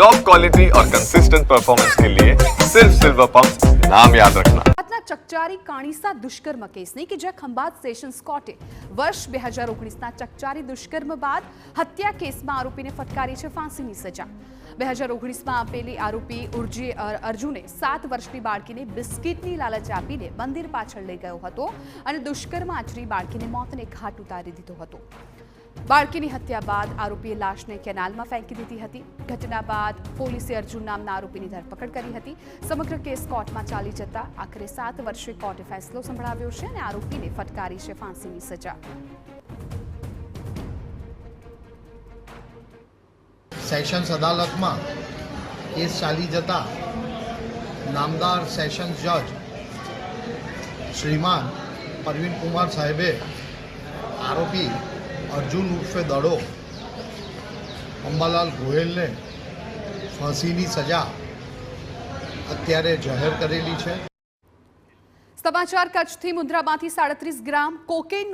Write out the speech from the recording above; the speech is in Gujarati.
टॉप क्वालिटी और कंसिस्टेंट परफॉर्मेंस के लिए सिर्फ सिल्वर पंप नाम याद रखना। ચકચારી કાણીસા દુષ્કર્મ કેસની કે જ્યાં ખંભાત સેશન્સ કોર્ટે વર્ષ 2019ના ચકચારી દુષ્કર્મ બાદ હત્યા કેસમાં આરોપીને ફટકારી છે ફાંસીની સજા। 2019માં આપેલી આરોપી અર્જુને 7 વર્ષની બાળકીને બિસ્કિટની લાલચ આપીને મંદિર પાછળ લઈ ગયો હતો અને દુષ્કર્મ આચરી બાળકીને મોતને ઘાટ ઉતારી દીધો હતો। બાળકીની હત્યા બાદ આરોપીએ લાશને કેનાલમાં ફેંકી દીધી હતી। ઘટના બાદ પોલીસે અર્જુન નામના આરોપીની ધરપકડ કરી હતી। સમગ્ર કેસ કોર્ટમાં ચાલી જતા આખરે 7 વર્ષે કોર્ટે ફેસલો સંભળાવ્યો છે અને આરોપીને ફટકારી છે ફાંસીની સજા। સેશન્સ અદાલતમાં કેસ ચાલી જતા નામદાર સેશન્સ જજ શ્રીમાન પરવીન કુમાર સાહેબે આરોપી અર્જુન ઉર્ફે દડો અંબાલાલ ગોયલને ફાંસીની સજા અત્યારે જાહેર કરેલી છે। સમાચાર કચ્છથી મુન્દ્રામાંથી 37 ગ્રામ કોકેઇનનો